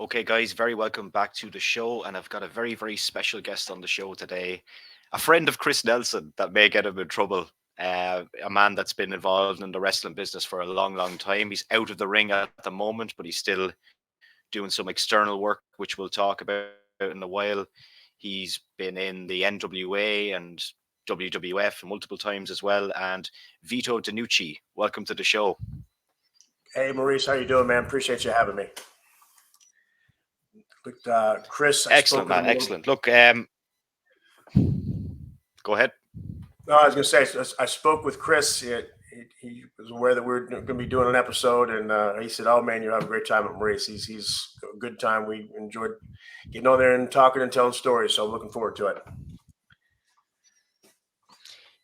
Okay, guys, very welcome back to the show. And I've got a very, very special guest on the show today. A friend of Chris Nelson that may get him in trouble. A man that's been involved in the wrestling business for a long, long time. He's out of the ring at the moment, but he's still doing some external work, which we'll talk about in a while. He's been in the NWA and WWF multiple times as well. And Vito Denucci, welcome to the show. Hey, Maurice, how you doing, man? Appreciate you having me. But Chris, Excellent, man. Excellent. Look, go ahead. No, I was going to say, I spoke with Chris. He was aware that we were going to be doing an episode, and he said, "Oh man, you have a great time at Maurice. He's a good time. We enjoyed getting on there and talking and telling stories. So I'm looking forward to it."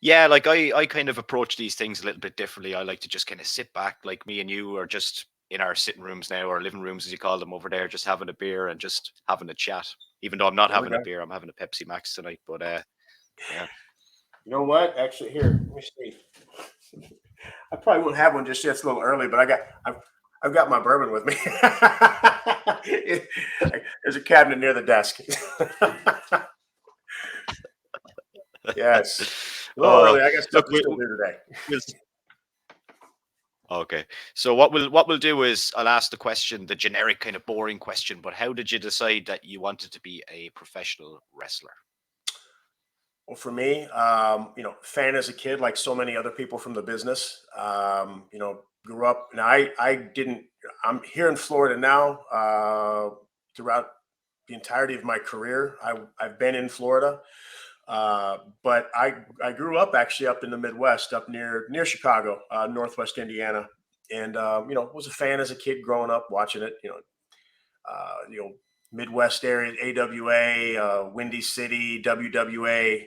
Yeah, like I kind of approach these things a little bit differently. I like to just kind of sit back, like me and you are just in our sitting rooms now, or living rooms as you call them over there, just having a beer and just having a chat. Even though I'm not having a beer, I'm having a Pepsi Max tonight. But yeah. You know what? Actually, here, let me see. I probably won't have one just yet. It's a little early, but I've got my bourbon with me. There's a cabinet near the desk. Yes. Early. I got stuff to still do today. Okay. So what we'll do is I'll ask the question, the generic kind of boring question, but how did you decide that you wanted to be a professional wrestler? Well, for me, fan as a kid, like so many other people from the business, grew up, and I'm here in Florida now. Throughout the entirety of my career, I've been in Florida, but I grew up actually up in the Midwest, up near Chicago, Northwest Indiana, and was a fan as a kid growing up, watching it. Midwest area, AWA, Windy City, WWA.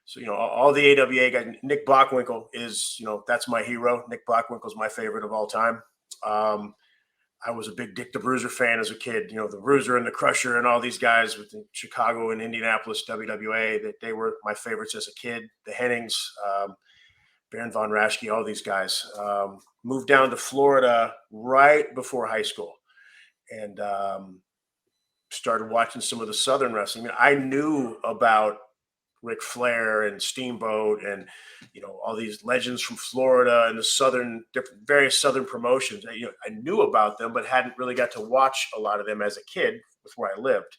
So, all the AWA guys, Nick Bockwinkel is, that's my hero. Nick Bockwinkel's my favorite of all time. I was a big Dick the Bruiser fan as a kid, the Bruiser and the Crusher and all these guys with Chicago and Indianapolis, WWA, that they were my favorites as a kid. The Hennings, Baron Von Raschke, all these guys. Moved down to Florida right before high school and started watching some of the Southern wrestling. I knew about Ric Flair and Steamboat and all these legends from Florida and the various Southern promotions. I knew about them, but hadn't really got to watch a lot of them as a kid with where I lived.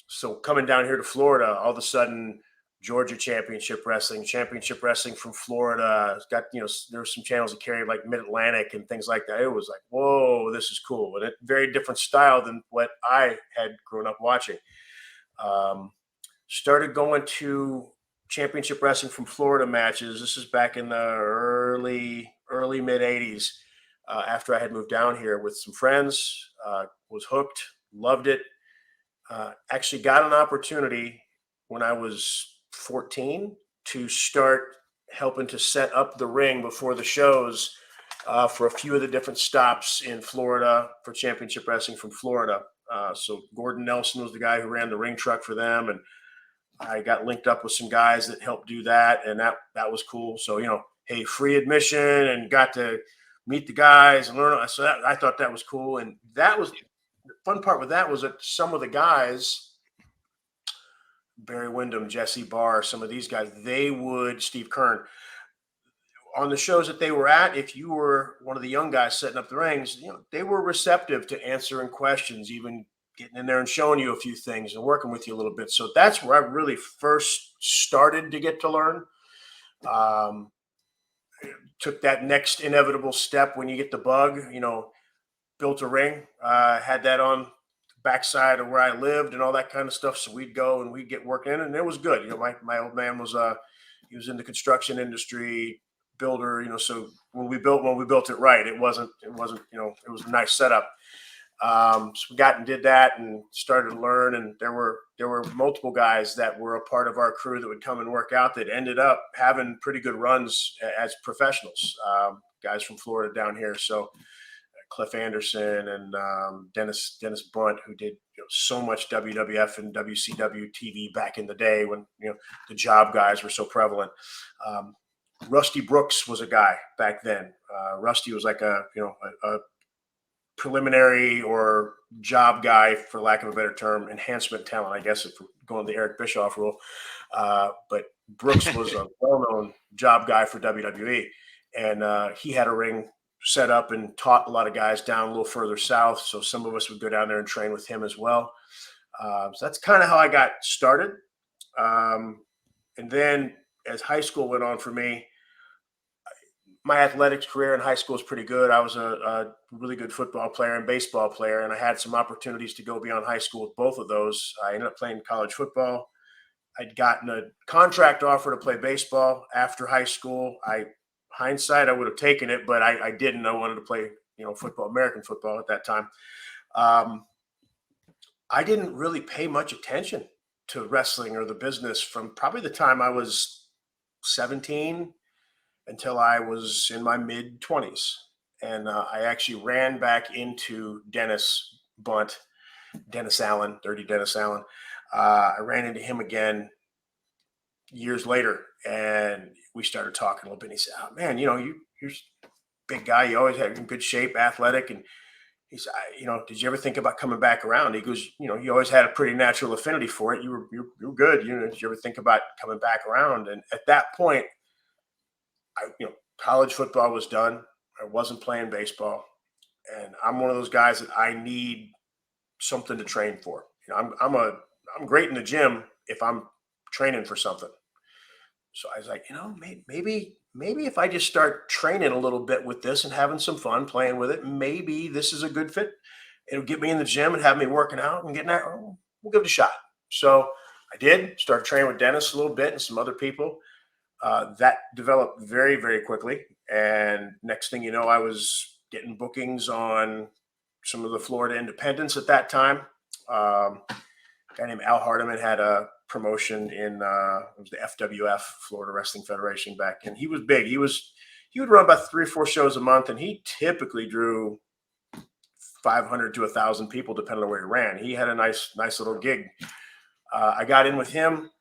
So coming down here to Florida, all of a sudden, Georgia Championship Wrestling from Florida. It's got, there were some channels that carried like Mid-Atlantic and things like that. It was like, whoa, this is cool. And a very different style than what I had grown up watching. Started going to Championship Wrestling from Florida matches. This is back in the early mid 80s. After I had moved down here with some friends, was hooked, loved it. Actually got an opportunity when I was 14 to start helping to set up the ring before the shows for a few of the different stops in Florida for Championship Wrestling from Florida. So Gordon Nelson was the guy who ran the ring truck for them, and I got linked up with some guys that helped do that, and that was cool. So, hey, free admission, and got to meet the guys and learn. So I thought that was cool, and that was the fun part with that was that some of the guys, Barry Windham, Jesse Barr, some of these guys, Steve Kern, on the shows that they were at, if you were one of the young guys setting up the rings, they were receptive to answering questions, even getting in there and showing you a few things and working with you a little bit. So that's where I really first started to get to learn. Took that next inevitable step when you get the bug, built a ring, had that on the backside of where I lived and all that kind of stuff. So we'd go and we'd get working in, and it was good. My old man was, he was in the construction industry, builder, so when we built it right, it wasn't, it was a nice setup. So we got and did that and started to learn. And there were multiple guys that were a part of our crew that would come and work out that ended up having pretty good runs as professionals, guys from Florida down here. So Cliff Anderson and Dennis Bunt, who did so much WWF and WCW TV back in the day when the job guys were so prevalent. Rusty Brooks was a guy back then. Rusty was like a preliminary or job guy, for lack of a better term, enhancement talent, I guess, if we're going the Eric Bischoff rule. But Brooks was a well-known job guy for WWE, and he had a ring set up and taught a lot of guys down a little further south. So some of us would go down there and train with him as well. So that's kind of how I got started. And then as high school went on for me, my athletics career in high school was pretty good. I was a really good football player and baseball player, and I had some opportunities to go beyond high school with both of those. I ended up playing college football. I'd gotten a contract offer to play baseball after high school. Hindsight, I would have taken it, but I didn't. I wanted to play, football, American football at that time. I didn't really pay much attention to wrestling or the business from probably the time I was 17 until I was in my mid 20s. And I actually ran back into Dennis Allen, Dirty Dennis Allen. I ran into him again years later, and we started talking a little bit. And he said, "Oh man, you're a big guy. You always had in good shape, athletic." And he said, "Did you ever think about coming back around?" He goes, "You always had a pretty natural affinity for it. You were good. Did you ever think about coming back around?" And at that point, college football was done. I wasn't playing baseball, and I'm one of those guys that I need something to train for. I'm great in the gym if I'm training for something. So I was like, maybe if I just start training a little bit with this and having some fun playing with it, maybe this is a good fit. It'll get me in the gym and have me working out and getting out. We'll give it a shot. So I did start training with Dennis a little bit and some other people. That developed very, very quickly. And next thing you know, I was getting bookings on some of the Florida independents at that time. A guy named Al Hardiman had a promotion in it was the FWF, Florida Wrestling Federation, back, and he was big. He would run about 3 or 4 shows a month, and he typically drew 500 to 1,000 people, depending on where he ran. He had a nice little gig. I got in with him.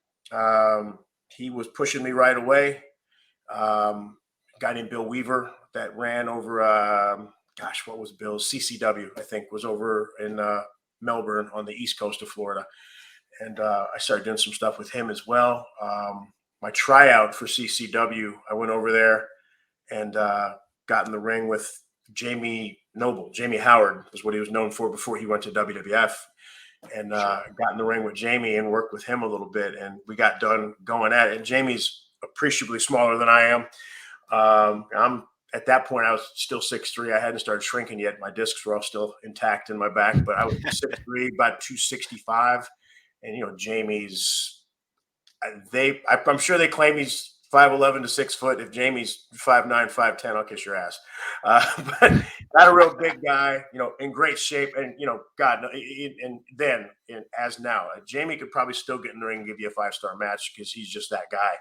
He was pushing me right away. A guy named Bill Weaver that ran over, what was Bill's? CCW, I think, was over in Melbourne on the east coast of Florida. And I started doing some stuff with him as well. My tryout for CCW, I went over there and got in the ring with Jamie Noble. Jamie Howard was what he was known for before he went to WWF. And got in the ring with Jamie and worked with him a little bit. And we got done going at it. And Jamie's appreciably smaller than I am. I'm at that point, I was still 6'3". I hadn't started shrinking yet. My discs were all still intact in my back, but I was 6'3", about 265. And, Jamie's, I'm sure they claim he's 5'11" to 6 foot. If Jamie's 5'9", 5'10", I'll kiss your ass. But not a real big guy, in great shape. And, God, and then, as now, Jamie could probably still get in the ring and give you a 5-star match because he's just that guy.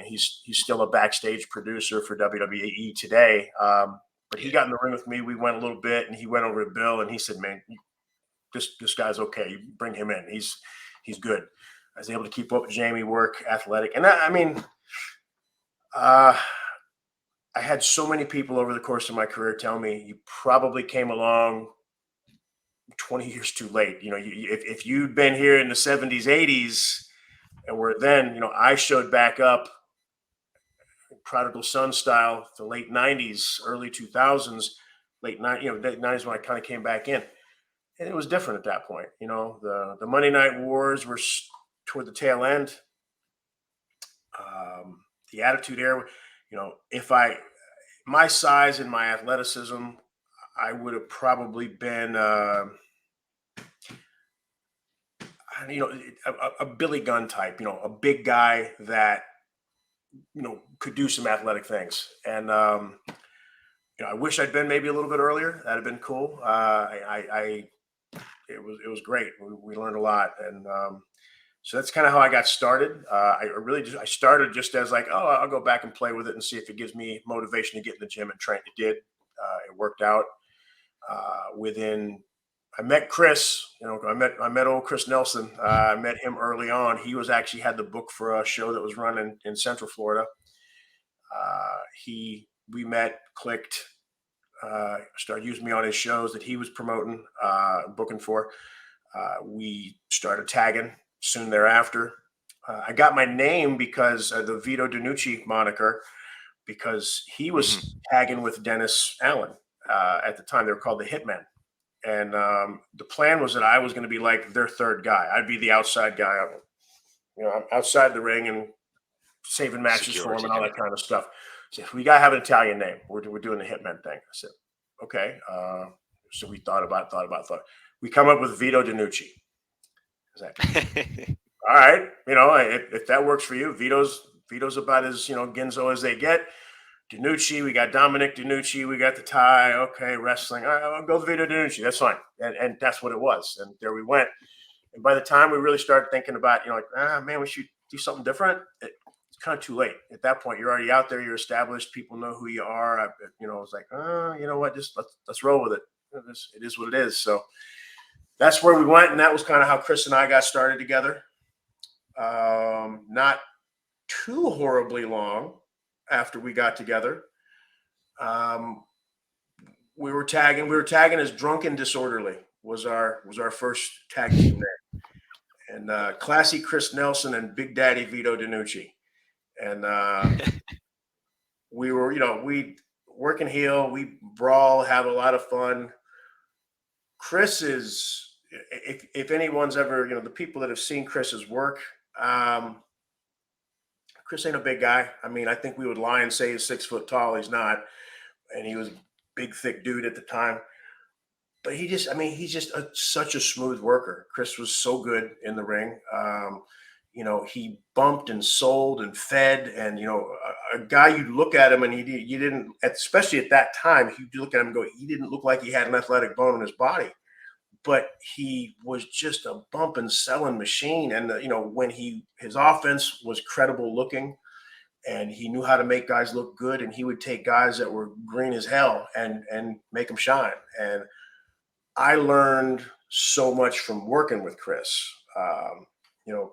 He's still a backstage producer for WWE today. But he got in the ring with me. We went a little bit, and he went over to Bill, and he said, "Man, this guy's okay. You bring him in. He's good." I was able to keep up with Jamie, work, athletic. And I had so many people over the course of my career tell me, "You probably came along 20 years too late. If you'd been here in the 70s, 80s, and were then, I showed back up prodigal son style, the late 90s, early 2000s, late 90s when I kind of came back in. And it was different at that point. The Monday Night Wars were toward the tail end. The Attitude Era, my size and my athleticism, I would have probably been, a Billy Gunn type, a big guy that, could do some athletic things. And, I wish I'd been maybe a little bit earlier. That'd have been cool. It was great. We learned a lot. And, so that's kind of how I got started. I started just as like, I'll go back and play with it and see if it gives me motivation to get in the gym and train. It did. It worked out. I met Chris. I met old Chris Nelson. I met him early on. He actually had the book for a show that was running in Central Florida. We met, clicked. started using me on his shows that he was promoting, booking for. We started tagging soon thereafter. I got my name because the Vito Denucci moniker, because he was tagging with Dennis Allen. At the time, they were called the Hitmen. And the plan was that I was going to be like their third guy. I'd be the outside guy. I'm outside the ring and saving matches for him and all that kind of stuff. So we got to have an Italian name. We're doing the Hitman thing. I said, okay. So we thought. We come up with Vito Denucci. All right. If that works for you, Vito's about as, Ginzo as they get. Denucci, we got Dominic Denucci, we got the tie. Okay, wrestling. All right, I'll go with Vito Denucci. That's fine. And that's what it was. And there we went. And by the time we really started thinking about, man, we should do something different. It's kind of too late. At that point, you're already out there. You're established. People know who you are. I was like, you know what? Just let's roll with it. It is what it is. So that's where we went. And that was kind of how Chris and I got started together. Not too horribly long after we got together, we were tagging as Drunk and Disorderly was our first tag team name, and Classy Chris Nelson and Big Daddy Vito Denucci, and we were, we work and heel, we brawl, have a lot of fun. Chris is, if anyone's ever, the people that have seen Chris's work, Chris ain't a big guy. I mean, I think we would lie and say he's 6 foot tall. He's not. And he was a big, thick dude at the time. But he's just such a smooth worker. Chris was so good in the ring. He bumped and sold and fed. And, a guy, you'd look at him and you didn't, especially at that time, you'd look at him and go, he didn't look like he had an athletic bone in his body. But he was just a bump and selling machine. And, when his offense was credible looking, and he knew how to make guys look good, and he would take guys that were green as hell and make them shine. And I learned so much from working with Chris.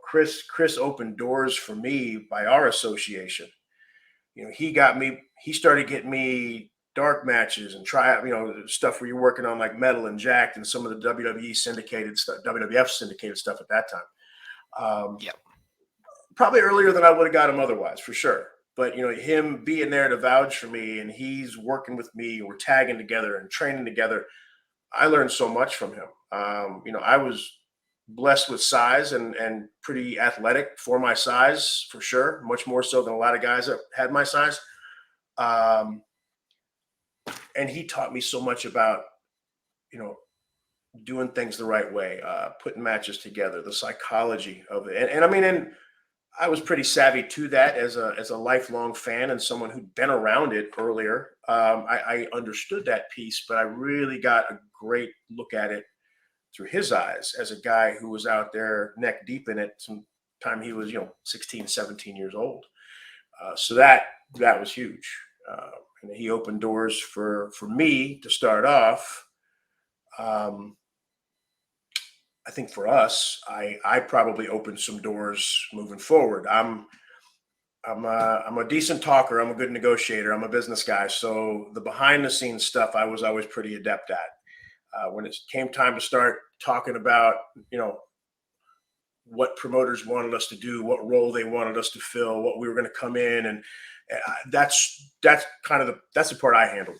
Chris opened doors for me by our association. He started getting me dark matches and try out, stuff where you're working on like Metal and Jacked and some of the WWE syndicated stuff, WWF syndicated stuff at that time. Probably earlier than I would have got him otherwise, for sure. But, him being there to vouch for me, and he's working with me, we're tagging together and training together. I learned so much from him. I was blessed with size and pretty athletic for my size, for sure. Much more so than a lot of guys that had my size. And he taught me so much about, doing things the right way, putting matches together, the psychology of it. And I was pretty savvy to that as a lifelong fan and someone who'd been around it earlier. I understood that piece, but I really got a great look at it through his eyes as a guy who was out there neck deep in it. Some time he was, 16, 17 years old. So that was huge. And he opened doors for me to start off. I think for us, I probably opened some doors moving forward. I'm a decent talker. I'm a good negotiator. I'm a business guy. So the behind the scenes stuff, I was always pretty adept at. When it came time to start talking about, what promoters wanted us to do, what role they wanted us to fill, what we were going to come in, and that's the part I handled.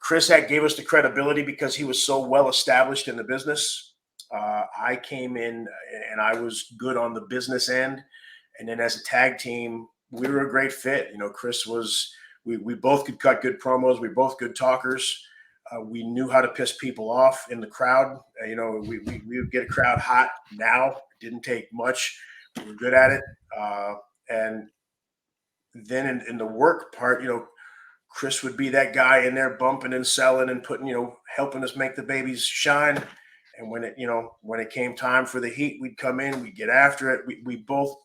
Chris gave us the credibility because he was so well established in the business. I came in and I was good on the business end, and then as a tag team, we were a great fit. Chris was. We both could cut good promos. We both good talkers. We knew how to piss people off in the crowd. We would get a crowd hot. Now it didn't take much. We were good at it. And then in the work part, Chris would be that guy in there bumping and selling and putting, helping us make the babies shine. And when it came time for the heat, we'd come in, we'd get after it. We both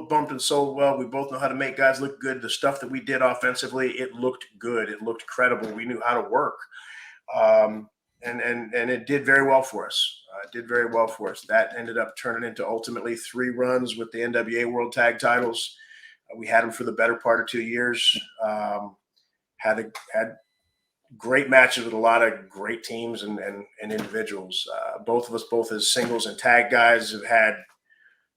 bumped and sold well. We both know how to make guys look good. The stuff that we did offensively, it looked good. It looked credible. We knew how to work. And it did very well for us. That ended up turning into ultimately 3 runs with the NWA World Tag Titles. We had them for the better part of 2 years. had great matches with a lot of great teams and individuals. Both of us, both as singles and tag guys, have had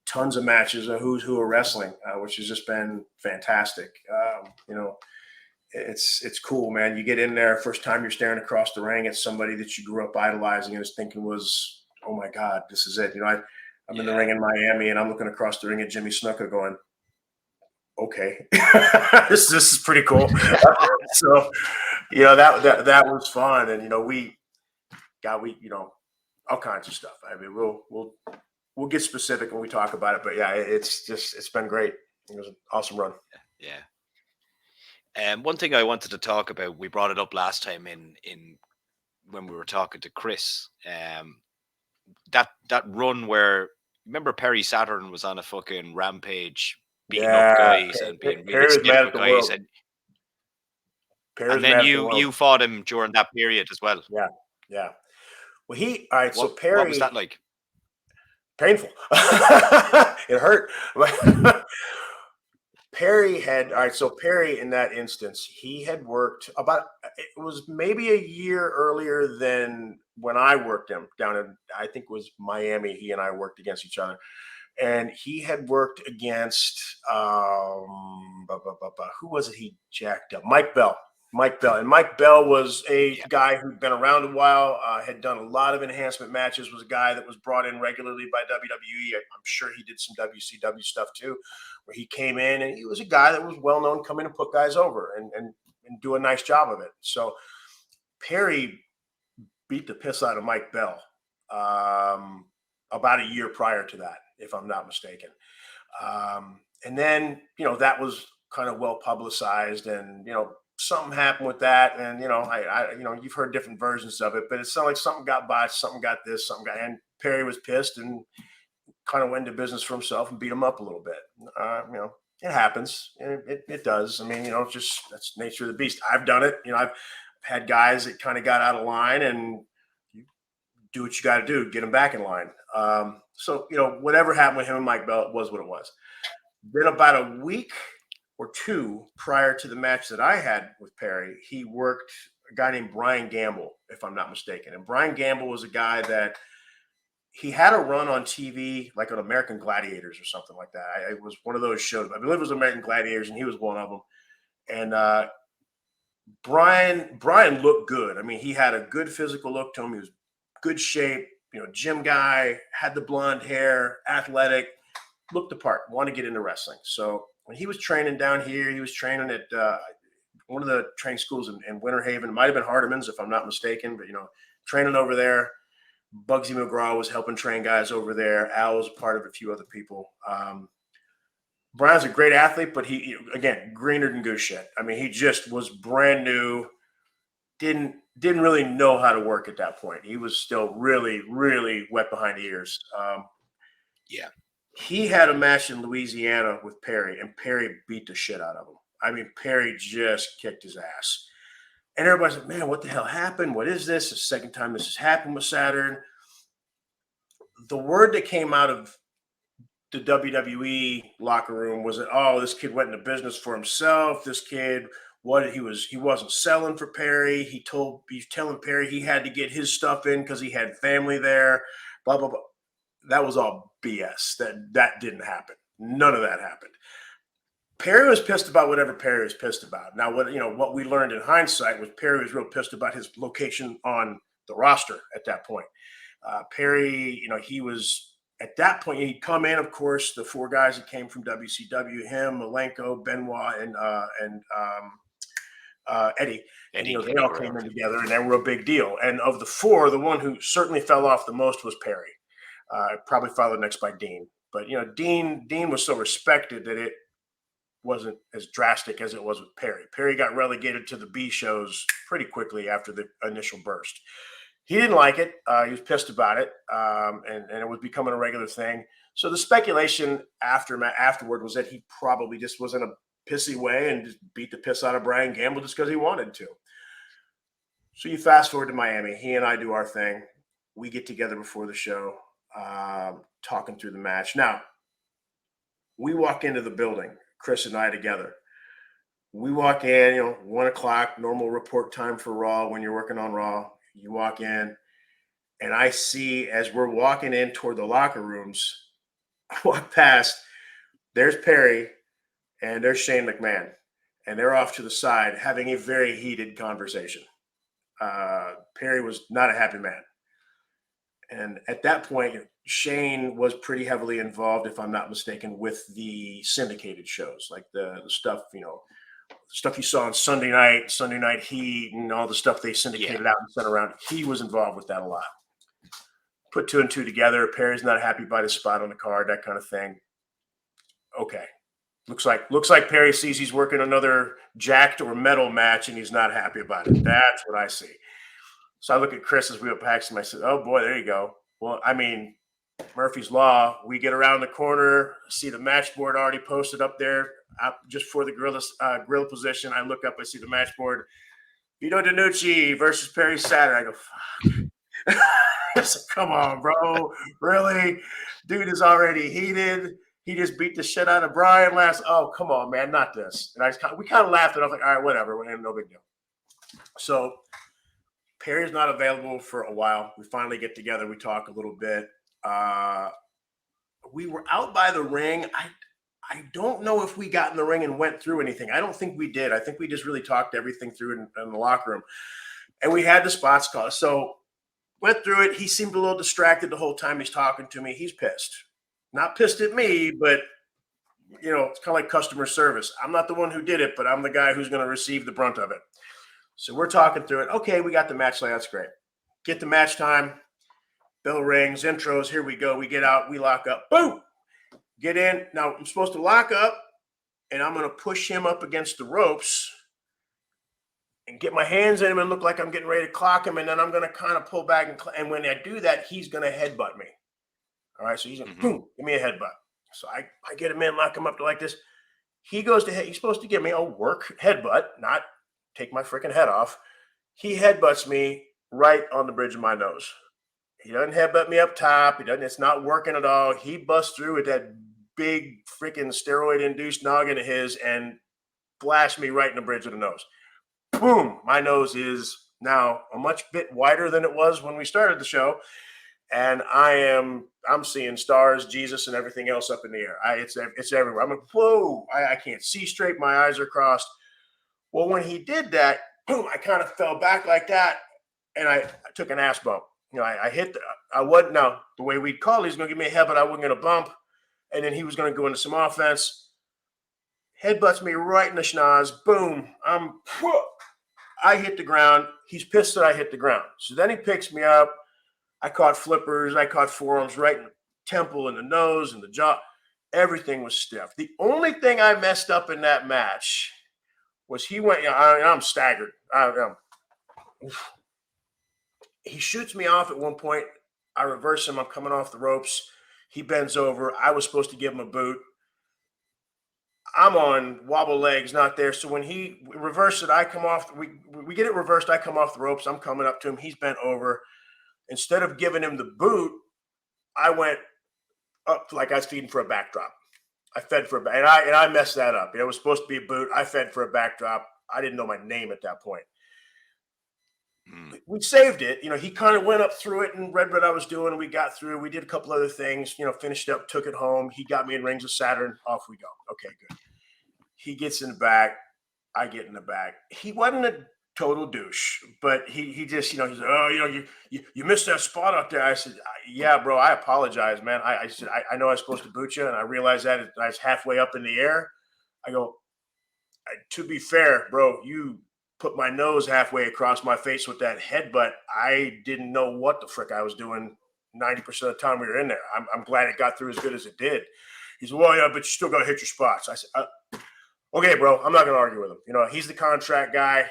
tons of matches of who's who of wrestling, which has just been fantastic. It's cool, man. You get in there, first time you're staring across the ring at somebody that you grew up idolizing and was thinking was, oh my God, this is it. I'm in the ring in Miami and I'm looking across the ring at Jimmy Snuka going, okay, this is pretty cool. So, that was fun. And, we all kinds of stuff. I mean, we'll get specific when we talk about it, but yeah, it's been great. It was an awesome run. Yeah. One thing I wanted to talk about, we brought it up last time in when we were talking to Chris. That run where, remember Perry Saturn was on a fucking rampage, beating up guys and being really stiff with guys, and then you fought him during that period as well. Yeah. Well, all right. So Perry, what was that like? Painful. It hurt. Perry in that instance, he had worked it was maybe a year earlier than when I worked him down in, I think it was Miami. He and I worked against each other. And he had worked against, who was it he jacked up? Mike Bell. And Mike Bell was a guy who'd been around a while, had done a lot of enhancement matches, was a guy that was brought in regularly by WWE. I'm sure he did some WCW stuff too, where he came in and he was a guy that was well known, come in and put guys over and do a nice job of it. So Perry beat the piss out of Mike Bell about a year prior to that, if I'm not mistaken. And then, that was kind of well publicized, and, something happened with that. And, you've heard different versions of it, but it sounded like something got botched, something got this, and Perry was pissed and kind of went into business for himself and beat him up a little bit. It happens. It does. I mean, it's just, that's the nature of the beast. I've done it. I've had guys that kind of got out of line, and you do what you got to do, get them back in line. So, whatever happened with him and Mike Bell, it was what it was. Then about a week or two prior to the match that I had with Perry, he worked a guy named Brian Gamble, if I'm not mistaken. And Brian Gamble was a guy that he had a run on TV, like on American Gladiators or something like that. It was one of those shows. I believe it was American Gladiators, and he was one of them. And Brian looked good. I mean, he had a good physical look to him. He was good shape, gym guy, had the blonde hair, athletic, looked the part, wanted to get into wrestling. So when he was training down here, he was training at one of the training schools in Winter Haven. It might have been Hardeman's, if I'm not mistaken, but, training over there. Bugsy McGraw was helping train guys over there. Al was a part of a few other people. Brian's a great athlete, but he, again, greener than goose shit. I mean, he just was brand new, didn't really know how to work at that point. He was still really, really wet behind the ears. He had a match in Louisiana with Perry, and Perry beat the shit out of him. I mean, Perry just kicked his ass. And everybody's like, man, what the hell happened? What is this? It's the second time this has happened with Saturn. The word that came out of the WWE locker room was that, oh, this kid went into business for himself. This kid, he wasn't selling for Perry. He's telling Perry he had to get his stuff in because he had family there, blah, blah, blah. That was all BS. That didn't happen. None of that happened. Perry was pissed about whatever Perry was pissed about. Now, what we learned in hindsight was Perry was real pissed about his location on the roster at that point. Perry, he was at that point, he'd come in, of course, the four guys that came from WCW, him, Malenko, Benoit, and Eddie. And, they all came in together, and they were a big deal. And of the four, the one who certainly fell off the most was Perry. Probably followed next by Dean. But, Dean was so respected that it wasn't as drastic as it was with Perry. Perry got relegated to the B shows pretty quickly after the initial burst. He didn't like it. He was pissed about it, and it was becoming a regular thing. So the speculation afterward was that he probably just was in a pissy way and just beat the piss out of Brian Gamble just because he wanted to. So you fast forward to Miami. He and I do our thing. We get together before the show, talking through the match. Now, we walk into the building, Chris and I together. We walk in, 1 o'clock, normal report time for Raw when you're working on Raw. You walk in, and I see as we're walking in toward the locker rooms, I walk past, there's Perry and there's Shane McMahon, and they're off to the side having a very heated conversation. Perry was not a happy man. And at that point, Shane was pretty heavily involved, if I'm not mistaken, with the syndicated shows, like the stuff, the stuff you saw on Sunday Night Heat, and all the stuff they syndicated out and sent around. He was involved with that a lot. Put 2 and 2 together. Perry's not happy by the spot on the card, that kind of thing. Okay. Looks like Perry sees he's working another jacked or metal match, and he's not happy about it. That's what I see. So I look at Chris as we went past him. I said, "Oh boy, there you go." Well, I mean, Murphy's Law. We get around the corner, see the match board already posted up there, just for the grill position. I look up, I see the match board: Vito Denucci versus Perry Saturn. I go, "Fuck." I said, "Come on, bro, really? Dude is already heated. He just beat the shit out of Brian last. Oh, come on, man, not this." And we kind of laughed, and I was like, "All right, whatever, no big deal." So Perry's not available for a while. We finally get together. We talk a little bit. We were out by the ring. I don't know if we got in the ring and went through anything. I don't think we did. I think we just really talked everything through in the locker room. And we had the spots called. So went through it. He seemed a little distracted the whole time he's talking to me. He's pissed. Not pissed at me, but, it's kind of like customer service. I'm not the one who did it, but I'm the guy who's going to receive the brunt of it. So we're talking through it. Okay, we got the match layout. That's great. Get the match time. Bell rings, intros. Here we go. We get out. We lock up. Boom. Get in. Now I'm supposed to lock up, and I'm going to push him up against the ropes and get my hands in him and look like I'm getting ready to clock him. And then I'm going to kind of pull back. And when I do that, he's going to headbutt me. All right. So he's going to boom, give me a headbutt. So I get him in, lock him up like this. He goes to he's supposed to give me a work headbutt, not take my freaking head off. He headbutts me right on the bridge of my nose. He doesn't headbutt me up top. It's not working at all. He busts through with that big freaking steroid-induced noggin of his and blasts me right in the bridge of the nose. Boom. My nose is now a much bit wider than it was when we started the show. And I'm seeing stars, Jesus, and everything else up in the air. It's everywhere. I'm like, whoa, I can't see straight. My eyes are crossed. Well, when he did that, boom, I kind of fell back like that, and I took an ass bump. I hit the way we'd call it, he's going to give me a headbutt. I wasn't going to bump, and then he was going to go into some offense. Headbutts me right in the schnoz. Boom. I hit the ground. He's pissed that I hit the ground. So then he picks me up. I caught flippers. I caught forearms right in the temple and the nose and the jaw. Everything was stiff. The only thing I messed up in that match was he went, I'm staggered. He shoots me off at one point. I reverse him. I'm coming off the ropes. He bends over. I was supposed to give him a boot. I'm on wobble legs, not there. So when he reversed it, I come off. We get it reversed. I come off the ropes. I'm coming up to him. He's bent over. Instead of giving him the boot, I went up like I was feeding for a backdrop. I fed for a and I messed that up. It was supposed to be a boot. I fed for a backdrop. I didn't know my name at that point. We saved it. He kind of went up through it and read what I was doing. And we got through. We did a couple other things, finished up, took it home. He got me in rings of Saturn. Off we go. Okay, good. He gets in the back. I get in the back. He wasn't a total douche, but he just, he's like, "Oh, you missed that spot out there." I said, "Yeah, bro, I apologize, man. I said, I know I was supposed to boot you, and I realized that I was halfway up in the air." I go, "To be fair, bro, you put my nose halfway across my face with that headbutt. I didn't know what the frick I was doing 90% of the time we were in there. I'm glad it got through as good as it did." He's, "Well, yeah, but you still got to hit your spots." I said, "Okay, bro, I'm not going to argue with him. He's the contract guy.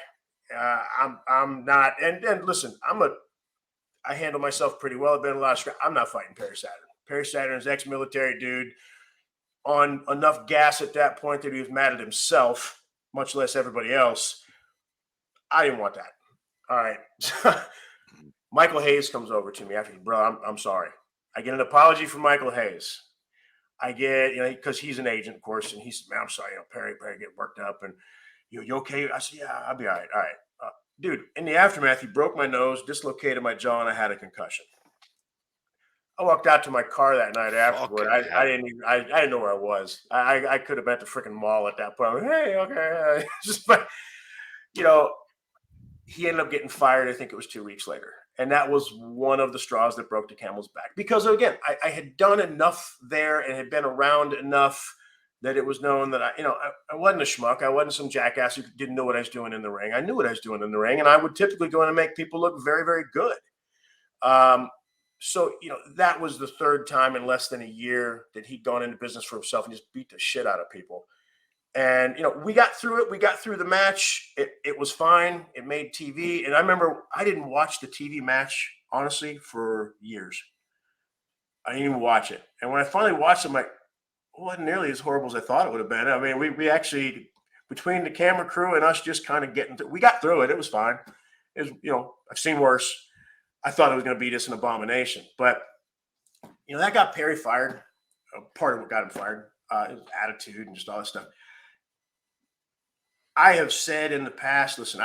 I'm not." And listen, I handle myself pretty well. I've been a lot of scrap. I'm not fighting Perry Saturn. Perry Saturn's ex-military dude on enough gas at that point that he was mad at himself, much less everybody else. I didn't want that. All right. Michael Hayes comes over to me after, "Bro, I'm sorry." I get an apology from Michael Hayes. I get, because he's an agent, of course, and he said, "Man, I'm sorry, Perry get worked up." And You okay? I said, yeah, I'll be all right. All right. Dude, in the aftermath, he broke my nose, dislocated my jaw, and I had a concussion. I walked out to my car that night afterward. Fucking I hell. didn't even, I didn't know where I was. I could have been at the freaking mall at that point. I'm like, hey, okay. Just like, you know, he ended up getting fired. I think it was 2 weeks later. And that was one of the straws that broke the camel's back. Because again, I had done enough there and had been around enough that it was known that I wasn't a schmuck. I wasn't some jackass who didn't know what I was doing in the ring. I knew what I was doing in the ring, and I would typically go in and make people look very, very good. Um, so that was the third time in less than a year that he'd gone into business for himself and just beat the shit out of people. And we got through it. We got through the match. It was fine. It made TV. And I remember I didn't watch the TV match honestly for years. I didn't even watch it. And when I finally watched it, I'm like, it wasn't nearly as horrible as I thought it would have been. I mean, we actually, between the camera crew and us just kind of we got through it. It was fine. It was, I've seen worse. I thought it was going to be just an abomination. But, that got Perry fired. Part of what got him fired. His attitude and just all that stuff. I have said in the past, listen,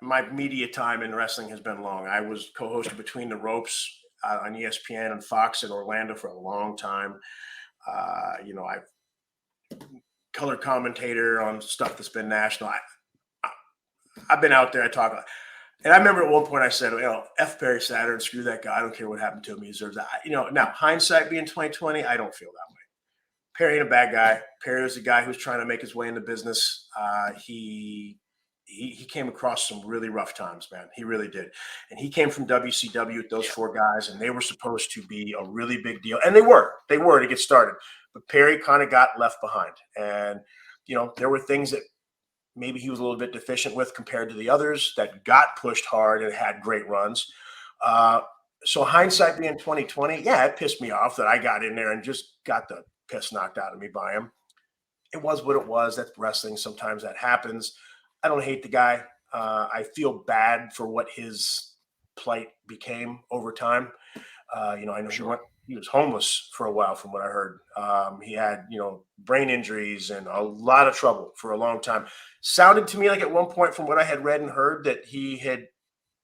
my media time in wrestling has been long. I was co-hosted Between the Ropes on ESPN and Fox in Orlando for a long time. I've color commentator on stuff that's been national. I've been out there. I talk, and I remember at one point I said, F Perry Saturn, screw that guy. I don't care what happened to him. He deserves that. Now hindsight being 2020, I don't feel that way. Perry ain't a bad guy. Perry was a guy who was trying to make his way in the business. He came across some really rough times, man. He really did. And he came from WCW with those four guys, and they were supposed to be a really big deal. And they were to get started. But Perry kind of got left behind. And, there were things that maybe he was a little bit deficient with compared to the others that got pushed hard and had great runs. So hindsight being 2020, yeah, it pissed me off that I got in there and just got the piss knocked out of me by him. It was what it was. That's wrestling. Sometimes that happens. I don't hate the guy. I feel bad for what his plight became over time. I know he was homeless for a while, from what I heard. He had, brain injuries and a lot of trouble for a long time. Sounded to me like at one point, from what I had read and heard, that he had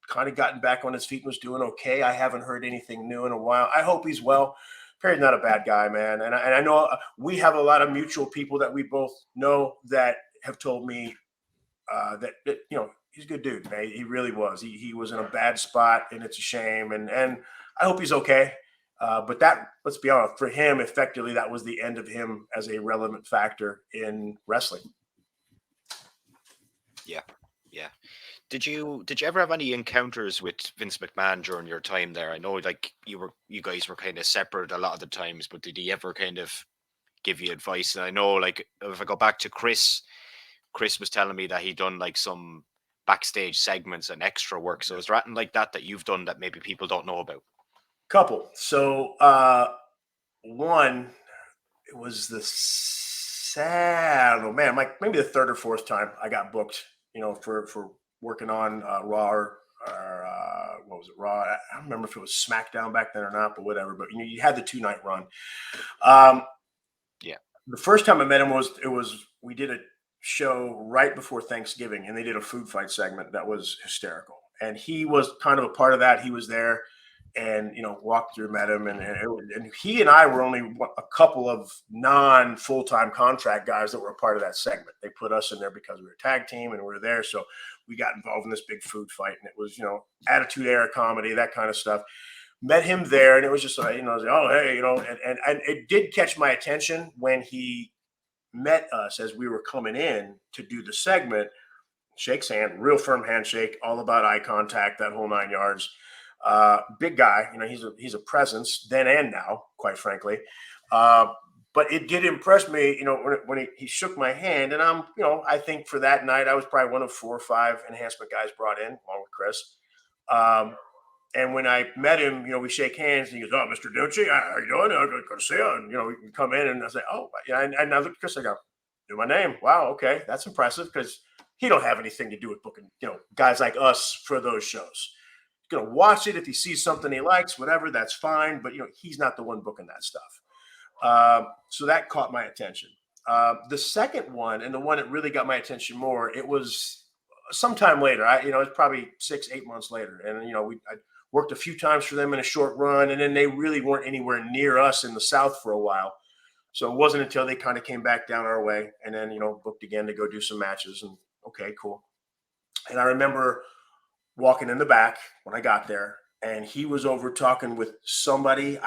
kind of gotten back on his feet and was doing okay. I haven't heard anything new in a while. I hope he's well. Perry's not a bad guy, man. And I know we have a lot of mutual people that we both know that have told me that he's a good dude, man. He really was. He was in a bad spot, and it's a shame. And I hope he's okay. But that, let's be honest, for him, effectively, that was the end of him as a relevant factor in wrestling. Yeah. Did you ever have any encounters with Vince McMahon during your time there? I know, like, you guys were kind of separate a lot of the times, but did he ever kind of give you advice? And I know, like, if I go back to Chris was telling me that he'd done like some backstage segments and extra work. So is there anything like that you've done that maybe people don't know about? Couple. So one, it was I don't know, man, like maybe the third or fourth time I got booked, for working on Raw or what was it, Raw? I don't remember if it was SmackDown back then or not, but whatever. But you had the 2-night run. Yeah. The first time I met him we did a show right before Thanksgiving, and they did a food fight segment that was hysterical. And he was kind of a part of that. He was there, and walked through, met him, and he and I were only a couple of non-full-time contract guys that were a part of that segment. They put us in there because we were a tag team and we were there, so we got involved in this big food fight, and it was attitude era comedy, that kind of stuff. Met him there, and it was just like, I was like, oh hey, and it did catch my attention when he met us as we were coming in to do the segment. Shakes hand, real firm handshake, all about eye contact, that whole 9 yards. Big guy, he's a presence then and now, quite frankly. But it did impress me, when he shook my hand, and I'm, I think for that night, I was probably one of 4 or 5 enhancement guys brought in along with Chris. And when I met him, we shake hands, and he goes, "Oh, Mr. Denucci, how are you doing? Good to see you." And, we come in, and I say, "Oh, yeah." And I look at Chris, I go, "Knew my name. Wow. Okay. That's impressive," because he don't have anything to do with booking, guys like us for those shows. He's going to watch it. If he sees something he likes, whatever, that's fine. But, he's not the one booking that stuff. So that caught my attention. The second one, and the one that really got my attention more, it was sometime later. It's probably 6-8 months later, and I worked a few times for them in a short run, and then they really weren't anywhere near us in the South for a while. So it wasn't until they kind of came back down our way, and then booked again to go do some matches. And okay, cool. And I remember walking in the back when I got there, and he was over talking with somebody.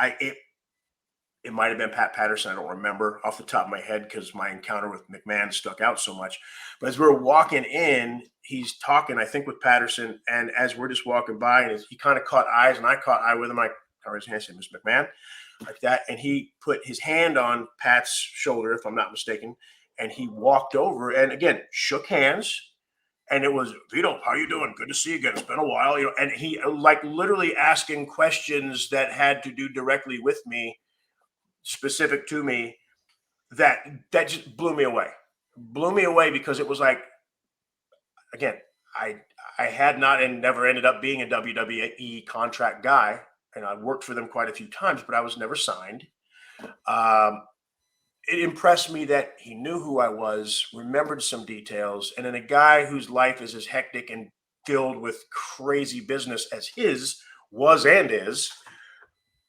It might have been Pat Patterson. I don't remember off the top of my head because my encounter with McMahon stuck out so much. But as we're walking in, he's talking, I think, with Patterson. And as we're just walking by, and he kind of caught eyes, and I caught eye with him. I raised his hand and said, "Mr. McMahon," like that. And he put his hand on Pat's shoulder, if I'm not mistaken. And he walked over and, again, shook hands. And it was, "Vito, how you doing? Good to see you again. It's been a while." And he like literally asking questions that had to do directly with me, specific to me, that just blew me away because it was like, again, I had not and never ended up being a WWE contract guy, and I worked for them quite a few times, but I was never signed. It impressed me that he knew who I was, remembered some details, and then a guy whose life is as hectic and filled with crazy business as his was and is.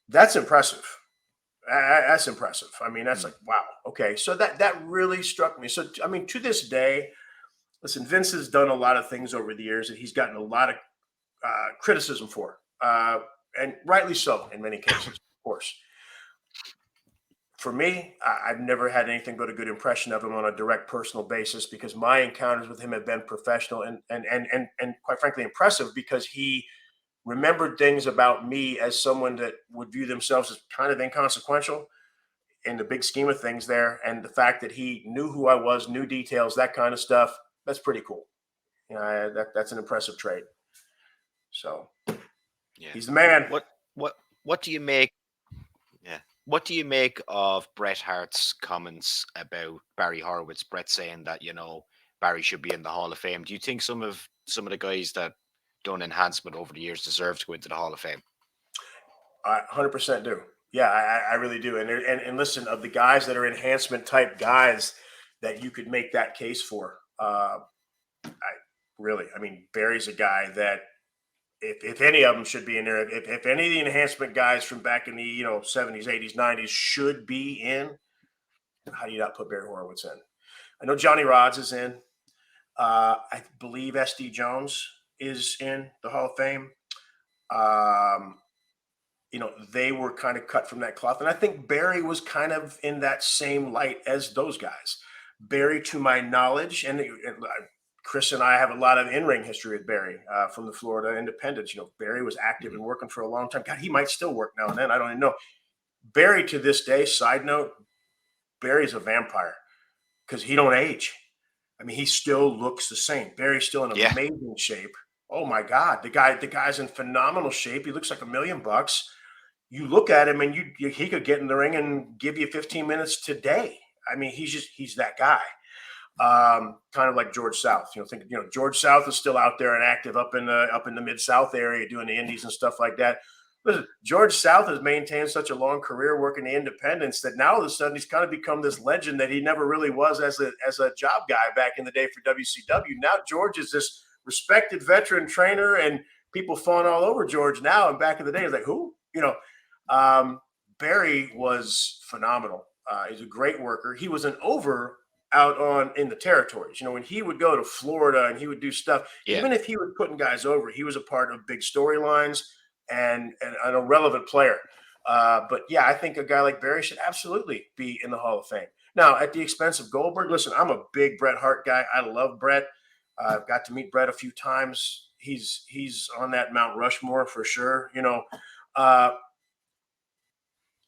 That's impressive. That's impressive. I mean, that's like, wow. Okay. So that really struck me. So, I mean, to this day, listen, Vince has done a lot of things over the years that he's gotten a lot of criticism for, and rightly so in many cases, of course. For me, I've never had anything but a good impression of him on a direct personal basis because my encounters with him have been professional and quite frankly impressive because he remembered things about me as someone that would view themselves as kind of inconsequential in the big scheme of things there. And the fact that he knew who I was, knew details, that kind of stuff, that's pretty cool. That's an impressive trait. So yeah. He's the man. What do you make? Yeah. What do you make of Bret Hart's comments about Barry Horowitz? Bret saying that, Barry should be in the Hall of Fame. Do you think some of the guys that done enhancement over the years deserve to go into the Hall of Fame? I 100% do. Yeah, I really do. And listen, of the guys that are enhancement type guys that you could make that case for, I mean, Barry's a guy that if any of them should be in there, if any of the enhancement guys from back in the 70s, 80s, 90s should be in, how do you not put Barry Horowitz in? I know Johnny Rodz is in. I believe SD Jones is in the Hall of Fame. They were kind of cut from that cloth. And I think Barry was kind of in that same light as those guys. Barry, to my knowledge, and Chris and I have a lot of in-ring history with Barry from the Florida Independents. Barry was active and working for a long time. God, he might still work now and then. I don't even know. Barry, to this day, side note, Barry's a vampire because he don't age. I mean, he still looks the same. Barry's still in amazing shape. Oh my God, the guy's in phenomenal shape. He looks like $1 million. You look at him and he could get in the ring and give you 15 minutes today. I mean, he's that guy. Kind of like George South. George South is still out there and active up in the Mid-South area doing the indies and stuff like that. Listen, George South has maintained such a long career working the independents that now all of a sudden he's kind of become this legend that he never really was as a job guy back in the day for WCW. Now George is this respected veteran trainer and people fawn all over George now. And back in the day, it's like, who? Barry was phenomenal. He's a great worker. He was an over out in the territories. When he would go to Florida and he would do stuff, even if he was putting guys over, he was a part of big storylines and an irrelevant player. But yeah, I think a guy like Barry should absolutely be in the Hall of Fame. Now, at the expense of Goldberg, listen, I'm a big Bret Hart guy. I love Bret. I've got to meet Bret a few times. He's on that Mount Rushmore for sure.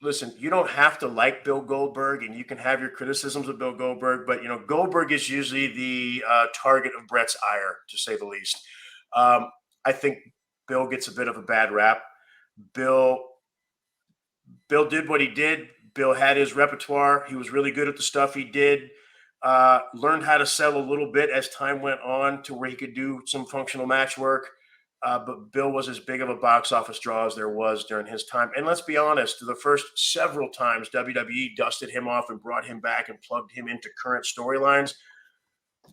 Listen, you don't have to like Bill Goldberg, and you can have your criticisms of Bill Goldberg, but Goldberg is usually the target of Bret's ire, to say the least. I think Bill gets a bit of a bad rap. Bill did what he did. Bill had his repertoire. He was really good at the stuff he did. Learned how to sell a little bit as time went on to where he could do some functional match work. but Bill was as big of a box office draw as there was during his time. And let's be honest, the first several times WWE dusted him off and brought him back and plugged him into current storylines,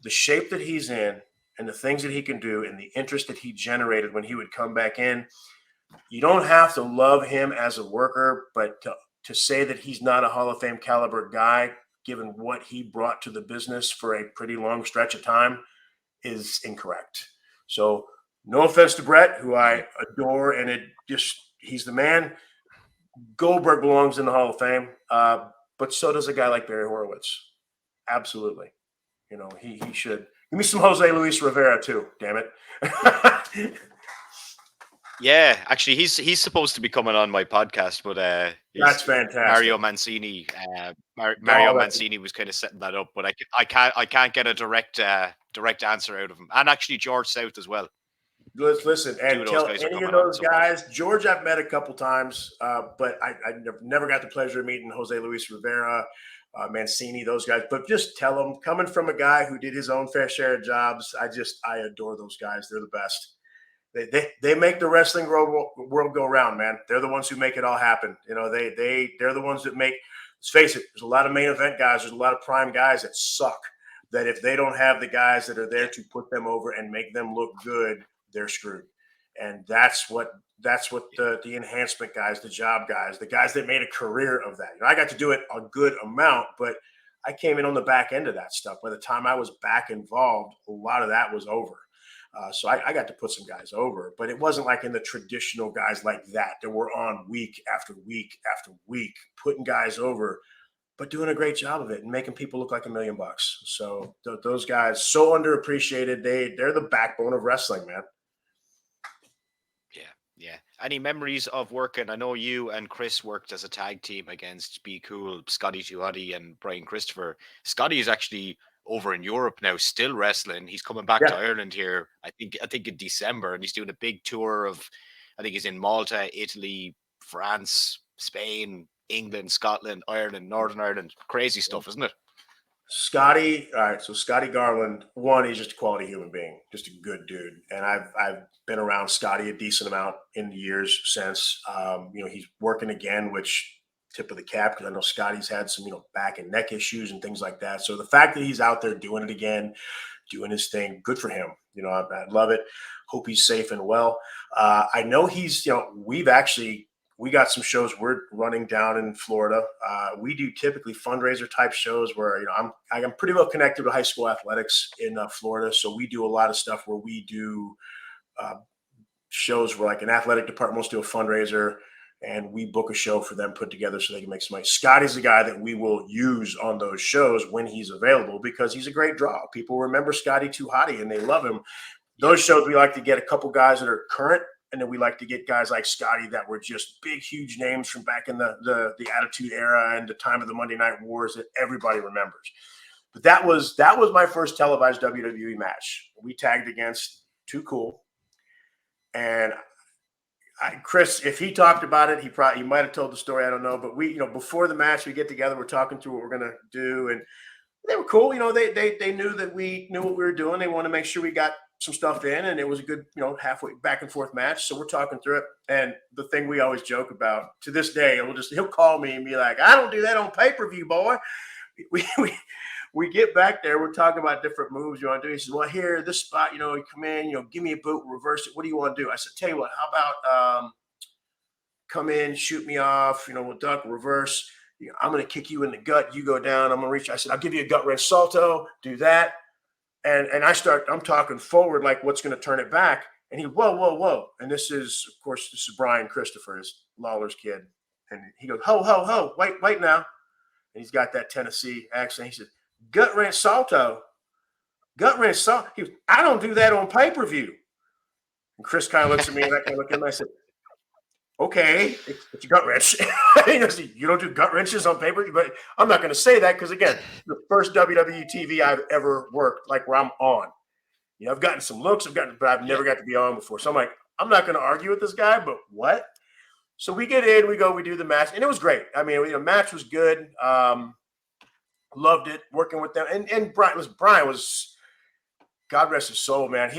the shape that he's in and the things that he can do and the interest that he generated when he would come back in, you don't have to love him as a worker, but to say that he's not a Hall of Fame caliber guy, given what he brought to the business for a pretty long stretch of time, is incorrect. So no offense to Brett, who I adore, and he's the man. Goldberg belongs in the Hall of Fame, but so does a guy like Barry Horowitz. Absolutely. You know, he should. Give me some Jose Luis Rivera too, damn it. Yeah, actually, he's supposed to be coming on my podcast, but that's fantastic. Mario Mancini, Mario Mancini was kind of setting that up, but I can't get a direct answer out of him, and actually George South as well. Listen, and tell any of those guys. George, I've met a couple times, but I never got the pleasure of meeting Jose Luis Rivera, Mancini, those guys. But just tell them, coming from a guy who did his own fair share of jobs, I adore those guys. They're the best. They make the wrestling world go round, man. They're the ones who make it all happen. You know, they're the ones that make. Let's face it. There's a lot of main event guys. There's a lot of prime guys that suck. That if they don't have the guys that are there to put them over and make them look good, they're screwed. And that's what the enhancement guys, the job guys, the guys that made a career of that. You know, I got to do it a good amount, but I came in on the back end of that stuff. By the time I was back involved, a lot of that was over. So I got to put some guys over, but it wasn't like in the traditional guys like that were on week after week after week, putting guys over, but doing a great job of it and making people look like $1 million. So those guys, so underappreciated. They're the backbone of wrestling, man. Yeah. Any memories of working? I know you and Chris worked as a tag team against Be Cool, Scotty Tuhati and Brian Christopher. Scotty is actually over in Europe now, still wrestling. He's coming back to Ireland here, I think in December, and he's doing a big tour of, I think he's in Malta, Italy, France, Spain, England, Scotland, Ireland, Northern Ireland. Crazy stuff, isn't it? Scotty, all right. So Scotty Garland, one, he's just a quality human being, just a good dude. And I've been around Scotty a decent amount in the years since. You know, he's working again, which tip of the cap, because I know Scotty's had some, back and neck issues and things like that. So the fact that he's out there doing it again, doing his thing, good for him. You know, I love it. Hope he's safe and well. I know he's, we got some shows we're running down in Florida. We do typically fundraiser type shows where, I'm pretty well connected to high school athletics in Florida. So we do a lot of stuff where we do shows where like an athletic department wants to do a fundraiser and we book a show for them put together so they can make some money. Scotty's the guy that we will use on those shows when he's available because he's a great draw. People remember Scotty Tuhati and they love him. Those shows, we like to get a couple guys that are current, and then we like to get guys like Scotty that were just big, huge names from back in the Attitude Era and the time of the Monday Night Wars that everybody remembers. But that was my first televised WWE match. We tagged against Too Cool. And Chris, if he talked about it, he might have told the story. I don't know. But we, before the match, we get together, we're talking through what we're going to do. And they were cool. They knew that we knew what we were doing. They wanted to make sure we got some stuff in, and it was a good, halfway back and forth match. So we're talking through it. And the thing we always joke about to this day, he'll call me and be like, I don't do that on pay-per-view, boy. We get back there, we're talking about different moves you want to do. He says, well, here, this spot, you come in, give me a boot, reverse it. What do you want to do? I said, tell you what, how about come in, shoot me off, we'll duck, reverse. I'm going to kick you in the gut. You go down. I'm going to reach. I said, I'll give you a gut wrench salto, do that. And I'm talking forward, like what's going to turn it back. And he, whoa. And this is Brian Christopher, his Lawler's kid. And he goes, ho, wait now. And he's got that Tennessee accent. He said, gut wrench salto. He goes, I don't do that on pay-per-view. And Chris kind of looks at me and I kind of look at him and I said, okay, it's a gut wrench. He goes, you don't do gut wrenches on pay-per-view? But I'm not going to say that because, again, the first WWE TV I've ever worked, like where I'm on. I've gotten some looks, but I've never got to be on before. So I'm like, I'm not going to argue with this guy, but what? So we get in, we do the match, and it was great. I mean, the match was good. Loved it, working with them. And Brian was, God rest his soul, man.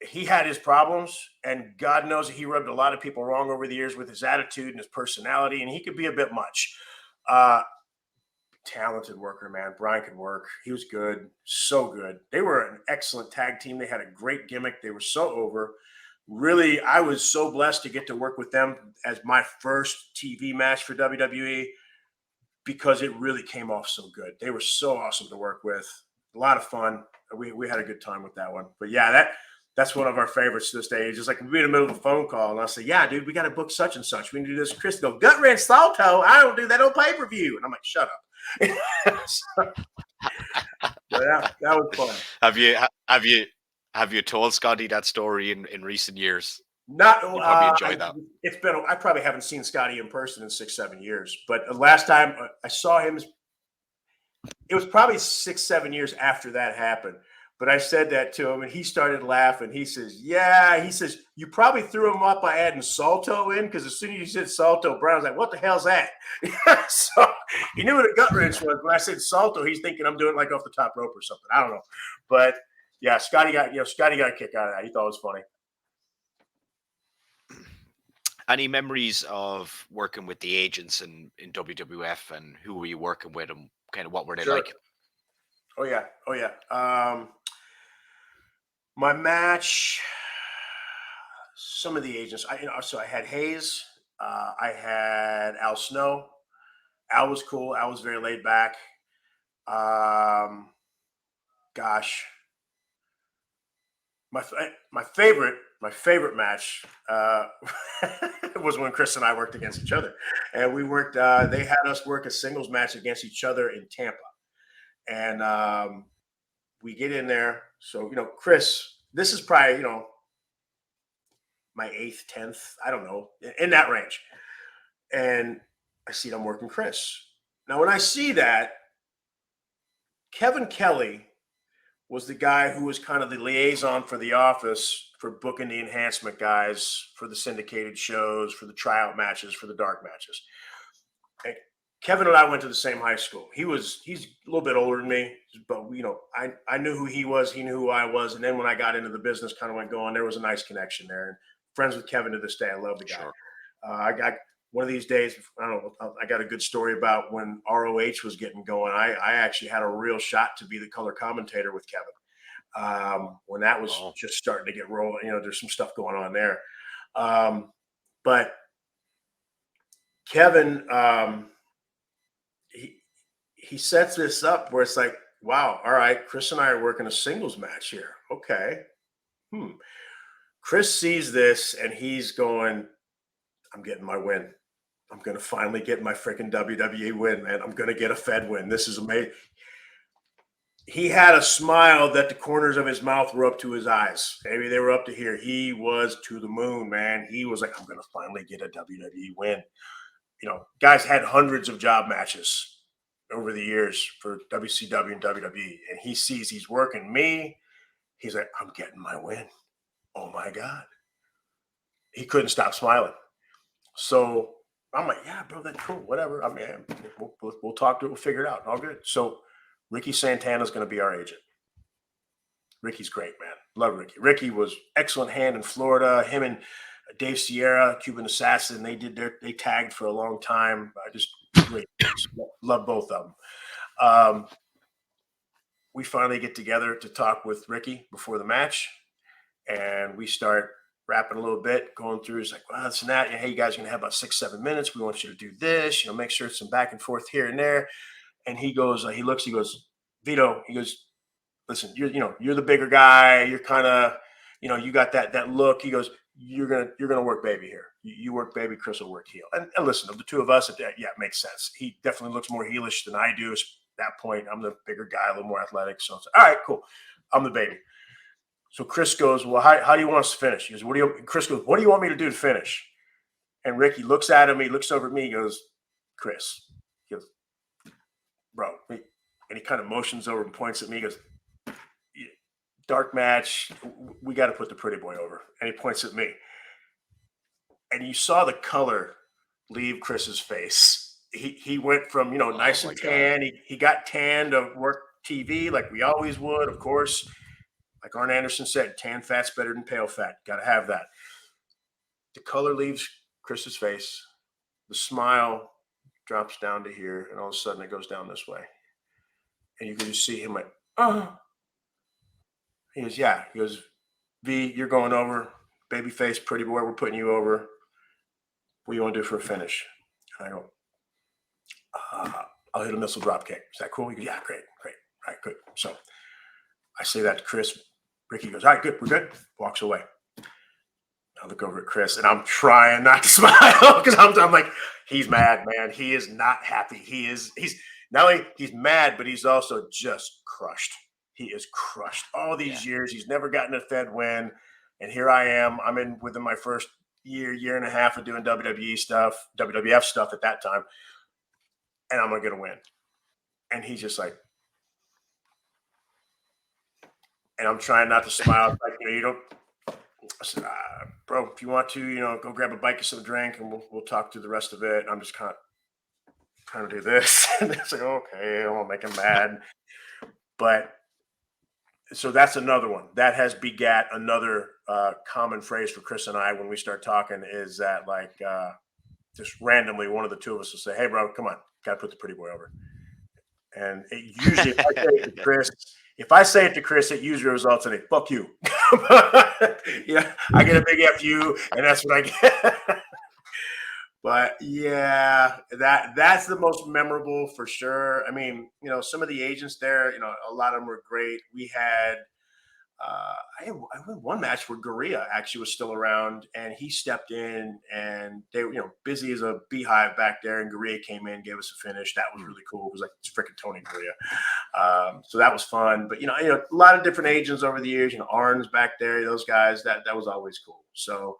he had his problems, and God knows he rubbed a lot of people wrong over the years with his attitude and his personality, and he could be a bit much. Uh, Talented worker, man. Brian could work. He was good, so good. They were an excellent tag team. They had a great gimmick. They were so over. Really, I was so blessed to get to work with them as my first TV match for WWE because it really came off so good. They were so awesome to work with. A lot of fun. We had a good time with that one. But yeah, that's one of our favorites to this day. It's just like we'd be in the middle of a phone call and I'll say, yeah, dude, we got to book such and such. We need to do this. Chris go, Gut Wrench Salto. I don't do that on pay-per-view. And I'm like, shut up. So, that was fun. Have you told Scotty that story in recent years? Not you probably enjoyed that. It's been. I probably haven't seen Scotty in person in 6-7 years. But the last time I saw him, it was probably 6-7 years after that happened. But I said that to him, and he started laughing. He says, "Yeah." He says, "You probably threw him up by adding Salto in because as soon as you said Salto, Brown's like, what the hell's that?" So he knew what a gut wrench was. When I said Salto, he's thinking I'm doing it like off the top rope or something. I don't know, but yeah, Scotty got a kick out of that. He thought it was funny. Any memories of working with the agents in WWF, and who were you working with, and kind of what were they like? Oh yeah. My match, some of the agents. So I had Hayes. I had Al Snow. Al was cool. Al was very laid back. Gosh, my favorite match was when Chris and I worked against each other, and we worked. They had us work a singles match against each other in Tampa, and we get in there. So Chris, this is probably my 8th, 10th, I don't know, in that range, and I see them working Chris. Now, when I see that, Kevin Kelly was the guy who was kind of the liaison for the office for booking the enhancement guys for the syndicated shows, for the tryout matches, for the dark matches. And Kevin and I went to the same high school. He's a little bit older than me, but I knew who he was. He knew who I was. And then when I got into the business, kind of went going, there was a nice connection there. And friends with Kevin to this day. I love the guy. Sure. I got one of these days, I don't know, I got a good story about when ROH was getting going. I actually had a real shot to be the color commentator with Kevin. When that was just starting to get rolling, there's some stuff going on there. But Kevin, he sets this up where it's like, wow, all right, Chris and I are working a singles match here. Okay. Chris sees this and he's going, I'm getting my win. I'm going to finally get my freaking WWE win, man. I'm going to get a Fed win. This is amazing. He had a smile that the corners of his mouth were up to his eyes. Maybe they were up to here. He was to the moon, man. He was like, I'm going to finally get a WWE win. Guys had hundreds of job matches over the years for WCW and WWE. And he sees he's working me. He's like, I'm getting my win. Oh, my God. He couldn't stop smiling. So I'm like, yeah, bro, that's cool. Whatever. I mean, we'll talk to it. We'll figure it out. All good. So Ricky Santana's going to be our agent. Ricky's great, man. Love Ricky. Ricky was excellent hand in Florida. Him and Dave Sierra, Cuban Assassin, they tagged for a long time. I just great. Love both of them. We finally get together to talk with Ricky before the match, and we start rapping a little bit, going through. It's like, well, this and that. Hey, you guys are going to have about 6-7 minutes. We want you to do this, make sure it's some back and forth here and there. And he goes, he goes, Vito, he goes, listen, you're the bigger guy. You're kind of, you got that look. He goes, you're going to work baby here. You work baby, Chris will work heel. And listen, of the two of us, yeah, it makes sense. He definitely looks more heelish than I do. At that point, I'm the bigger guy, a little more athletic. So it's all right, cool. I'm the baby. So Chris goes, well, how do you want us to finish? He goes, Chris goes, what do you want me to do to finish? And Ricky looks at him. He looks over at me. He goes, Chris. He goes, bro. And he kind of motions over and points at me. He goes, dark match. We got to put the pretty boy over. And he points at me. And you saw the color leave Chris's face. He went from, nice and tan. He got tan to work TV like we always would, of course. Like Arn Anderson said, tan fat's better than pale fat. Got to have that. The color leaves Chris's face. The smile drops down to here, and all of a sudden it goes down this way. And you can just see him like, oh. He goes, yeah. He goes, V, you're going over. Babyface, pretty boy, we're putting you over. What do you want to do for a finish? And I go, I'll hit a missile drop kick. Is that cool? He goes, yeah, great. All right, good. So I say that to Chris. Ricky goes, all right, good, we're good. Walks away. I look over at Chris, and I'm trying not to smile because I'm like, he's mad, man. He is not happy. He's not only he's mad, but he's also just crushed. He is crushed. All these years, he's never gotten a Fed win, and here I am. I'm within my first year and a half of doing WWE stuff, WWF stuff at that time, and I'm gonna get a win. And he's just like, and I'm trying not to smile. Like, you don't. I said, bro, if you want to, go grab a bite, get some drink, and we'll talk through the rest of it. And I'm just kind of trying to do this. And it's like, okay, I won't make him mad. But so that's another one that has begat another common phrase for Chris and I when we start talking is that, like, just randomly one of the two of us will say, hey, bro, come on, got to put the pretty boy over. And it usually, if I say it to Chris, it usually results in a fuck you. Yeah, I get a big F you, and that's what I get. But yeah, that's the most memorable for sure. I mean, some of the agents there, a lot of them were great. We had, I won one match where Gurria actually was still around, and he stepped in, and they were, busy as a beehive back there, and Gurria came in, gave us a finish. That was really cool. It was like it's freaking Tony Gurria. So that was fun. But a lot of different agents over the years. Arn's back there, those guys. That was always cool. So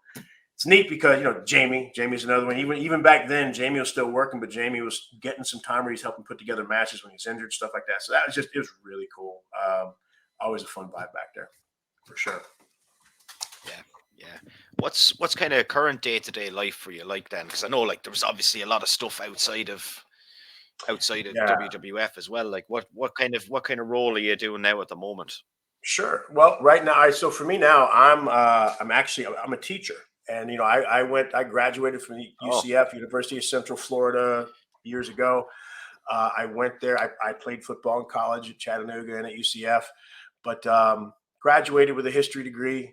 it's neat because Jamie's another one. Even back then, Jamie was still working, but Jamie was getting some time where he's helping put together matches when he's injured, stuff like that. So it was really cool. Always a fun vibe back there, for sure. Yeah. What's kind of current day-to-day life for you like then? Because I know there was obviously a lot of stuff outside of WWF as well. Like what kind of role are you doing now at the moment? Sure. Well, right now, so for me now, I'm a teacher, and I graduated from the UCF, University of Central Florida, years ago. I went there. I played football in college at Chattanooga and at UCF, but graduated with a history degree,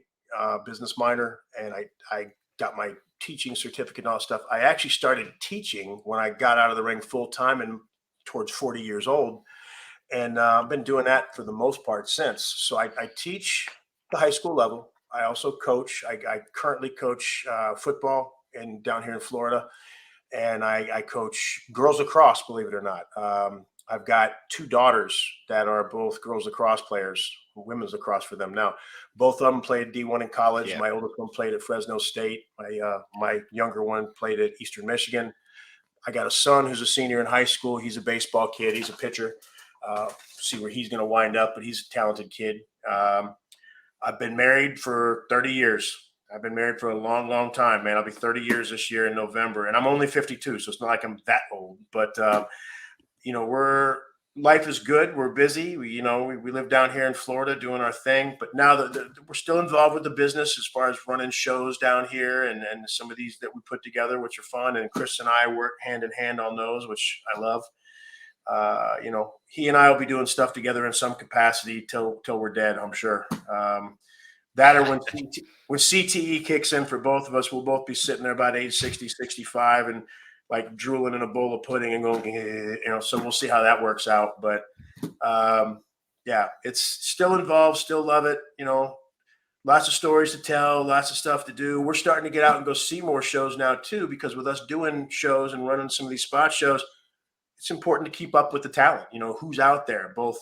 business minor, and I got my teaching certificate and all that stuff. I actually started teaching when I got out of the ring full time and towards 40 years old. And I've been doing that for the most part since. So I teach the high school level. I also coach. I currently coach football down here in Florida. And I coach girls lacrosse, believe it or not. I've got two daughters that are both girls lacrosse players, women's lacrosse for them now. Both of them played D1 in college. Yeah. My oldest one played at Fresno State. My younger one played at Eastern Michigan. I got a son who's a senior in high school. He's a baseball kid. He's a pitcher. See where he's going to wind up, but he's a talented kid. I've been married for 30 years. I've been married for a long, long time, man. I'll be 30 years this year in November, and I'm only 52, so it's not like I'm that old. But life is good. We're busy. We live down here in Florida doing our thing. But now we're still involved with the business as far as running shows down here and some of these that we put together, which are fun. And Chris and I work hand in hand on those, which I love. He and I will be doing stuff together in some capacity till we're dead, I'm sure. That or when CTE kicks in for both of us, we'll both be sitting there about age 60, 65 and like drooling in a bowl of pudding and going, so we'll see how that works out. But yeah, it's still involved, still love it. Lots of stories to tell, lots of stuff to do. We're starting to get out and go see more shows now too, because with us doing shows and running some of these spot shows, it's important to keep up with the talent, who's out there, both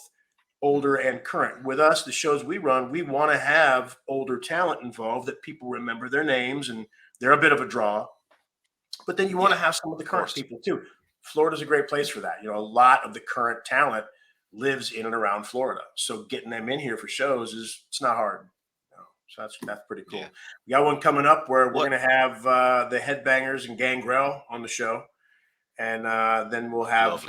older and current. With us, the shows we run, we want to have older talent involved that people remember their names and they're a bit of a draw. But then you want to have some of the current people too. Florida's a great place for that. A lot of the current talent lives in and around Florida. So getting them in here for shows it's not hard. So that's pretty cool. Yeah. We got one coming up where we're going to have the Headbangers and Gangrel on the show. And then we'll have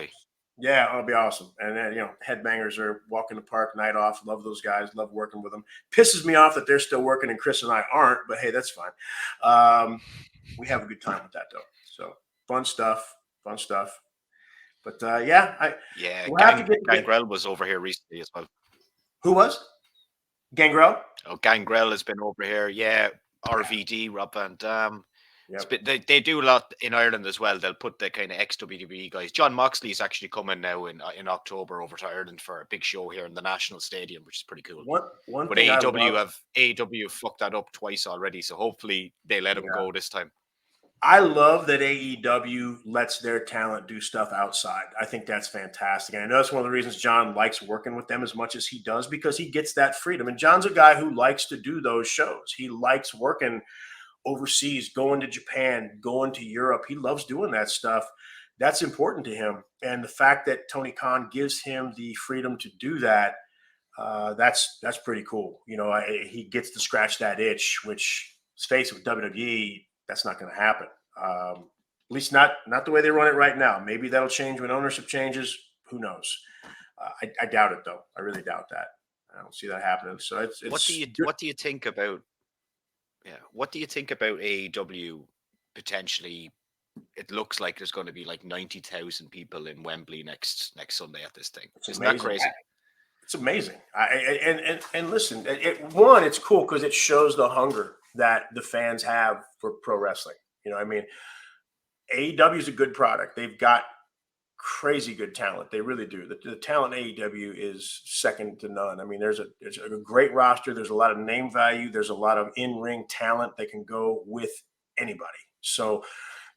Yeah, that'll be awesome. And then, headbangers are walking the park night off. Love those guys. Love working with them. Pisses me off that they're still working and Chris and I aren't, but hey, that's fine. We have a good time with that though. So fun stuff. Fun stuff. But Yeah, we'll have to get Gangrel was over here recently as well. who was Gangrel? Oh, Gangrel has been over here. Yeah, RVD, Rob Van Dam. Yep. They do a lot in Ireland as well. They'll put the kind of ex-WWE guys. John Moxley is actually coming now in October over to Ireland for a big show here in the National Stadium, which is pretty cool. One But thing I AEW fucked that up twice already, so hopefully they let him go this time. I love that AEW lets their talent do stuff outside. I think that's fantastic. And I know that's one of the reasons John likes working with them as much as he does, because he gets that freedom. And John's a guy who likes to do those shows. He likes working overseas, going to Japan, going to Europe. He loves doing that stuff. That's important to him. And the fact that Tony Khan gives him the freedom to do that, that's pretty cool. He gets to scratch that itch, which, let's face it, with WWE, that's not going to happen. At least not the way they run it right now. Maybe that'll change when ownership changes. Who knows? I doubt it, though. I really doubt that. I don't see that happening. So it's what do you think about? Yeah, what do you think about AEW potentially? It looks like there's going to be like 90,000 people in Wembley next Sunday at this thing. Isn't that crazy? It's amazing. And listen, it's cool because it shows the hunger that the fans have for pro wrestling. AEW is a good product. They've got crazy good talent. They really do. The talent in AEW is second to none. I mean, there's a great roster. There's a lot of name value. There's a lot of in-ring talent that can go with anybody. So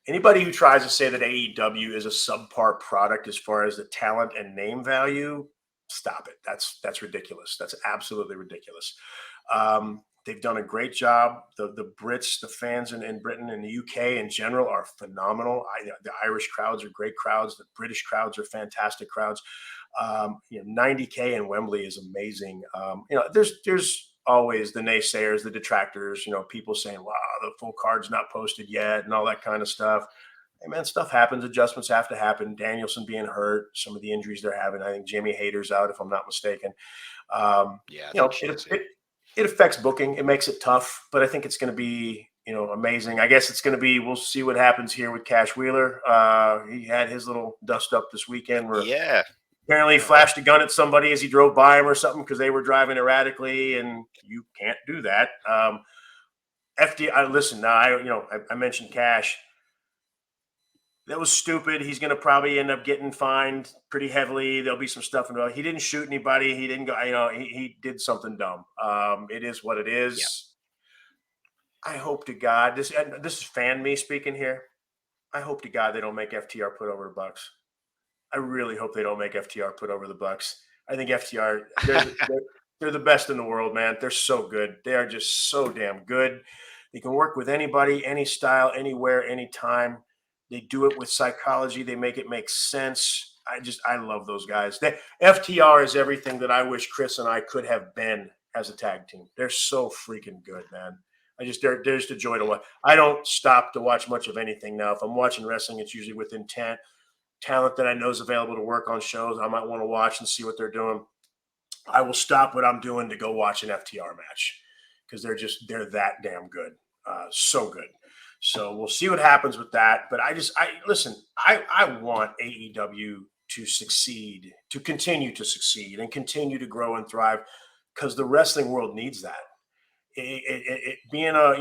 anybody who tries to say that AEW is a subpar product as far as the talent and name value, stop it. That's ridiculous. That's absolutely ridiculous. They've done a great job. The Brits, the fans in Britain and the UK in general are phenomenal. The Irish crowds are great crowds. The British crowds are fantastic crowds. 90K in Wembley is amazing. There's always the naysayers, the detractors, people saying, wow, the full card's not posted yet and all that kind of stuff. Hey, man, stuff happens. Adjustments have to happen. Danielson being hurt, some of the injuries they're having. I think Jamie Hayter's out, if I'm not mistaken. It affects booking. It makes it tough, but I think it's going to be, amazing. I guess it's going to be, we'll see what happens here with Cash Wheeler. He had his little dust up this weekend where apparently he flashed a gun at somebody as he drove by him or something because they were driving erratically, and you can't do that. Listen, now I mentioned Cash. That was stupid. He's going to probably end up getting fined pretty heavily. There'll be some stuff involved. He didn't shoot anybody. He didn't go, he did something dumb. It is what it is. Yeah. I hope to God, this is fan me speaking here. I hope to God they don't make FTR put over the Bucks. I really hope they don't make FTR put over the Bucks. I think FTR, they're the best in the world, man. They're so good. They are just so damn good. They can work with anybody, any style, anywhere, anytime. They do it with psychology. They make it make sense. I love those guys. FTR is everything that I wish Chris and I could have been as a tag team. They're so freaking good, man. They're just a joy to watch. I don't stop to watch much of anything now. If I'm watching wrestling, it's usually with intent. Talent that I know is available to work on shows I might want to watch and see what they're doing. I will stop what I'm doing to go watch an FTR match because they're that damn good. So good. So we'll see what happens with that. But I want AEW to succeed, to continue to succeed and continue to grow and thrive because the wrestling world needs that. Being a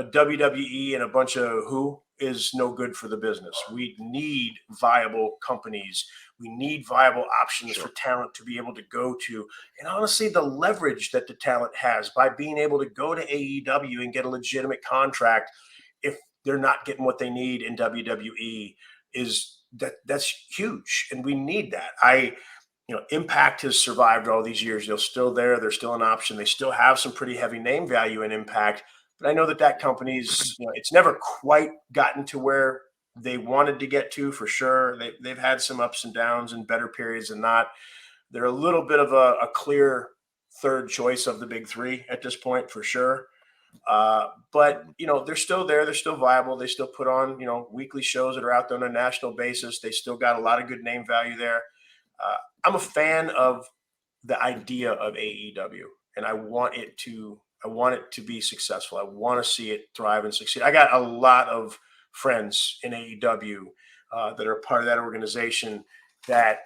WWE and a bunch of who is no good for the business. We need viable companies. We need viable options for talent to be able to go to. And honestly, the leverage that the talent has by being able to go to AEW and get a legitimate contract if they're not getting what they need in WWE that's huge. And we need that. Impact has survived all these years. They're still there. They're still an option. They still have some pretty heavy name value in Impact. But I know that company's, it's never quite gotten to where they wanted to get to for sure. They've had some ups and downs and better periods than not. They're a little bit of a clear third choice of the big three at this point for sure. But they're still there. They're still viable. They still put on weekly shows that are out there on a national basis. They still got a lot of good name value there. I'm a fan of the idea of AEW, and I want it to be successful. I want to see it thrive and succeed. I got a lot of friends in AEW that are part of that organization that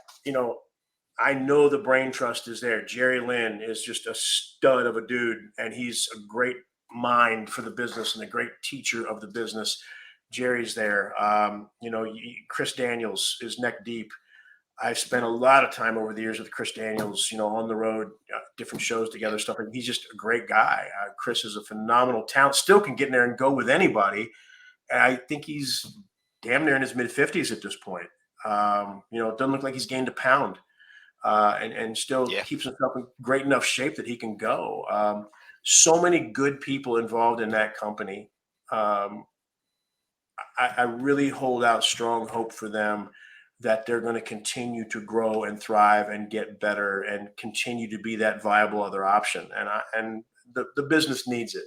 I know the brain trust is there. Jerry Lynn is just a stud of a dude, and he's a great mind for the business and a great teacher of the business. Jerry's there. Chris Daniels is neck deep. I've spent a lot of time over the years with Chris Daniels, on the road, different shows together, stuff. And he's just a great guy. Chris is a phenomenal talent, still can get in there and go with anybody. And I think he's damn near in his mid-50s at this point. It doesn't look like he's gained a pound. And still keeps himself in great enough shape that he can go. So many good people involved in that company. I really hold out strong hope for them that they're going to continue to grow and thrive and get better and continue to be that viable other option. And the business needs it.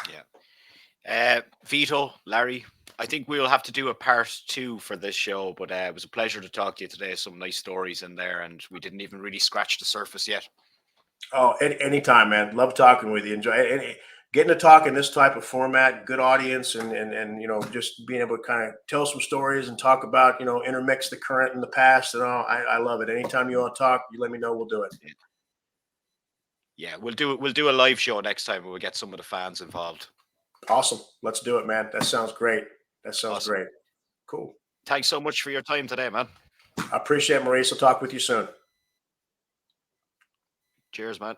Yeah. Vito, Larry, I think we'll have to do a part 2 for this show, but it was a pleasure to talk to you today. Some nice stories in there, and we didn't even really scratch the surface yet. Oh, anytime, man. Love talking with you. Enjoy getting to talk in this type of format, good audience, and just being able to kind of tell some stories and talk about, intermix the current and the past and all. I love it. Anytime you want to talk, you let me know. We'll do it. Yeah, we'll do a live show next time where we get some of the fans involved. Awesome. Let's do it, man. That sounds great. Great. Cool. Thanks so much for your time today, man. I appreciate it, Maurice. I'll talk with you soon. Cheers, man.